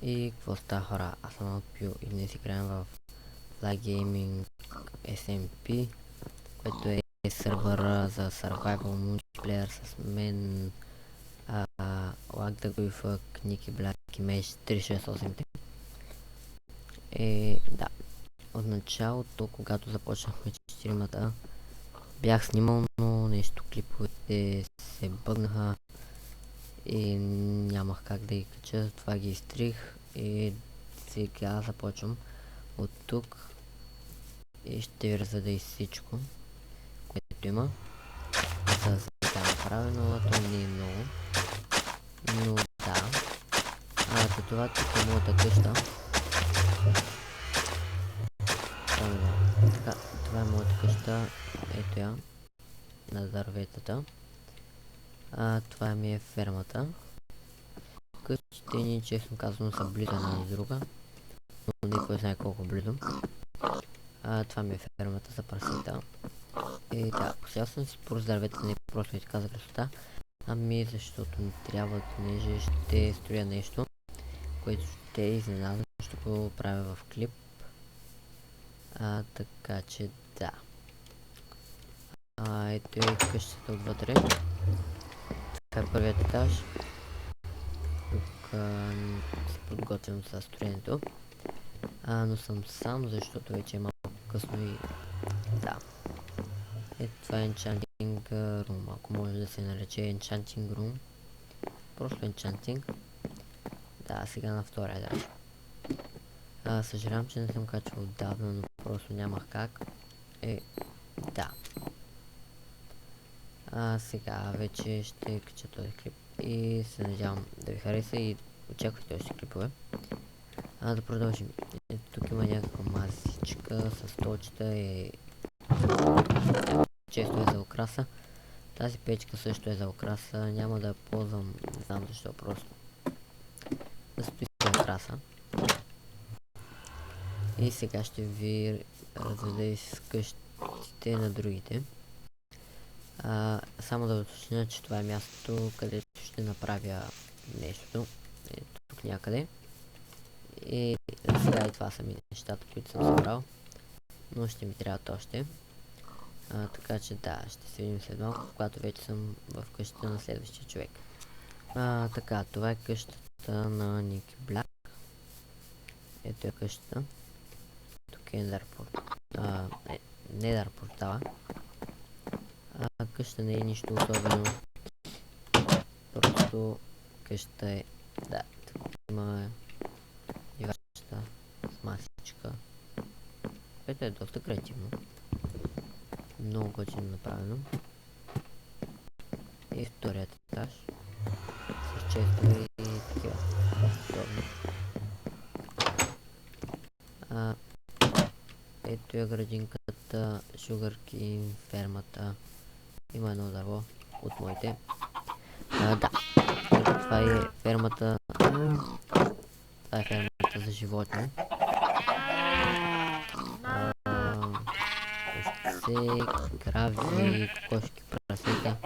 И какво става, хора? Аз съм Алпио и днес играем в Flag Gaming SMP, което е сървъра за Survival Multiplayer с мен, Lagdaguifък, Ники Black и Mage 368. Да, от началото, когато започнахме 4-мата, бях снимал, но нещо клиповете се бъгнаха и нямах как да ги кача, това ги изтрих и сега започвам от тук и ще ви разведа и всичко, което има. За сега направено, то не е много, но да. За това тук е моята къща. Така, това е моята къща, ето я, на дърветата. Това ми е фермата. Къщите ни, честно казано, са близо една до друга, но никой знае колко близо. Това ми е фермата за прасета. И да, сега съм си по дърветата, не просто ми така за красота, ами защото ми трябва, понеже ще строя нещо, което ще е изненада, ще го правя в клип. Така че да. Ето е къщата отвътре. Това е първият етаж. Тук се подготвям за строенето. Но съм сам, защото вече е малко късно и да. Ето това е Enchanting Room, ако може да се нарече Enchanting Room. Просто Enchanting. Да, сега на втория етаж. Съжалявам, че не съм качвал отдавна, но просто нямах как. Да. Сега вече ще кача този клип и се надявам да ви хареса и очаквайте още клипове. Да продължим. Ето тук има някаква масичка с столчета и често е за украса. Тази печка също е за украса, няма да я ползвам, не знам защо, просто да стои за украса. И сега ще ви разведа и с къщите на другите. Само да уточня, че това е мястото, където ще направя нещото. Ето тук някъде. И сега и това са ми нещата, които съм събрал. Но ще ми трябват още. Така че да, ще се видим след малко, когато вече съм в къщата на следващия човек. Така, това е къщата на Ники Black. Ето е къщата. Тук е Nether портала. Къщата не е нищо особено. Просто къщата е... Да, тук има дивачета с масичка, което е доста креативно. Много готино направено. И вторият етаж с честове и такива. Ето е градинката, Sugarcane, фермата. Има едно дърво от моите. Да. Това е фермата. Това е фермата за животни. Овце, крави, кокошки, прасета.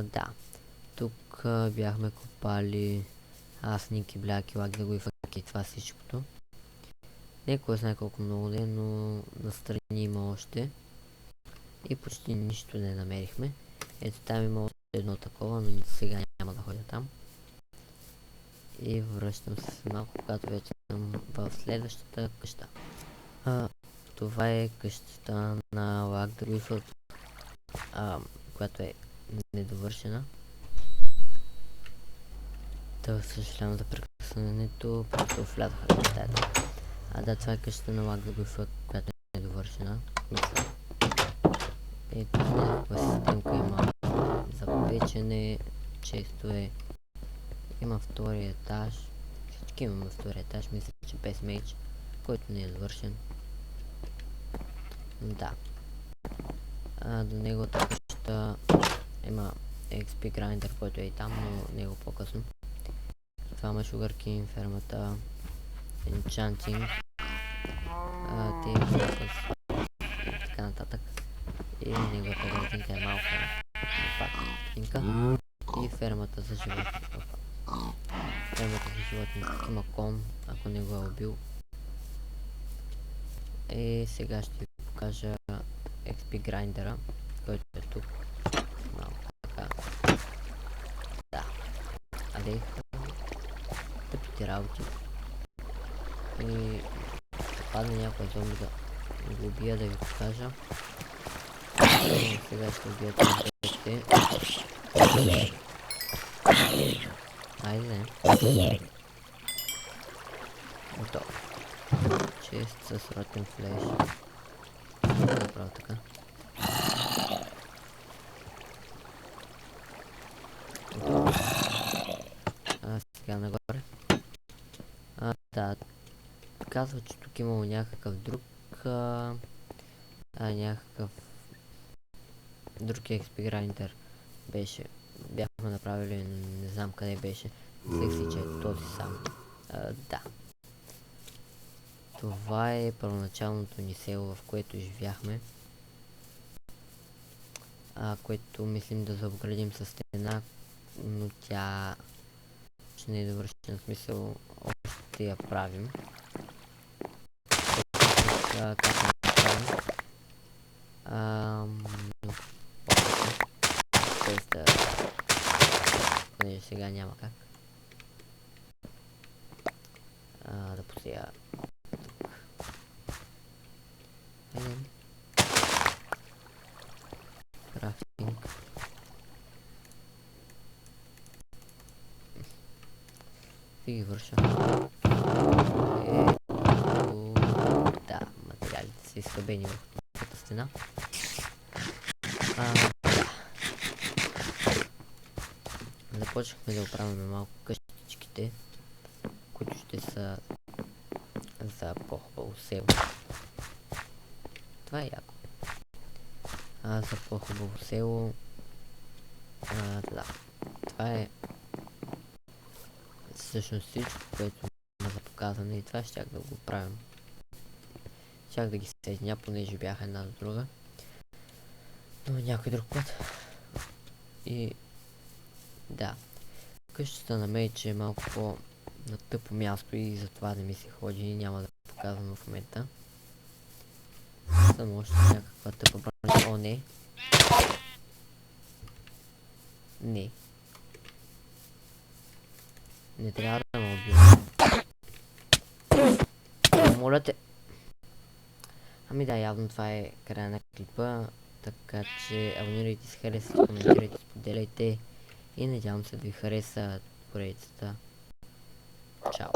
Да. Тук бяхме копали аз, Ники Black и Lagdaguifък и това всичкото. Не кой знае колко много ден, но настрани има още. И почти нищо не намерихме. Ето там има още едно такова, но сега няма да ходя там. И връщам се малко, когато вече съм в следващата къща. Това е къщата на Lagdaguifък, която е недовършена. Да, съжалявам за прекъсването, просто влязох в стаята. Да, това е къщата на Lagdaguifък, която е недовършена. Ето някаква системка има за печене, често е. Има втори етаж. Всички имаме втори етаж, мисля, че без меч, който не е завършен. Да. До неговата къща има XP Grinder, който е и там, но него по-късно. Това има Sugarcane, фермата, Enchanting, и така нататък. И неговата градинка е малка. пак и фермата за животни. Фермата за животни има кон, ако не го е убил. И сега ще ви покажа XP грайндера, който е тук. Малко така. Да. Адех. Тъпите работи. И падне някой зомби да го убия, да ви покажа. Сега ще убия тези. Айде. Готово. Чест с ротен флеш. Направо така. Сега нагоре. Да. Казва, че тук имало някакъв друг някакъв друг XP грайндер беше. Бяхме направили, не знам къде беше. Мислех си, че е този сам. Да. Това е първоначалното ни село, в което живяхме. Което мислим да заобградим с стена, но тя ще не е довършена, смисъл още я правим. Как да направим? Но тоест понеже сега няма как. Да посея тук. Айде. Крафтинг. И ги върша. Да, материалите са изхъбени в тази стена. Започнахме да оправяме малко къщичките, които ще са за по-хубаво село. Това е яко. За по-хубаво село. Да. Това е всъщност всичко, което има за показване, и това щях да го правим. Щях да ги съединя, понеже бяха една до друга. Но някой друг път. И да. Къщата на Мейче е малко по-на тъпо място и затова не ми се ходи и няма да показвам в момента. Само още някаква тъпа броня. О, не. Не. Не трябва да ме убивам. Моля те. Ами да, явно това е края на клипа. Така че абонирайте се, харесайте, коментирайте, споделяйте. И надявам се да ви хареса поредицата. Чао!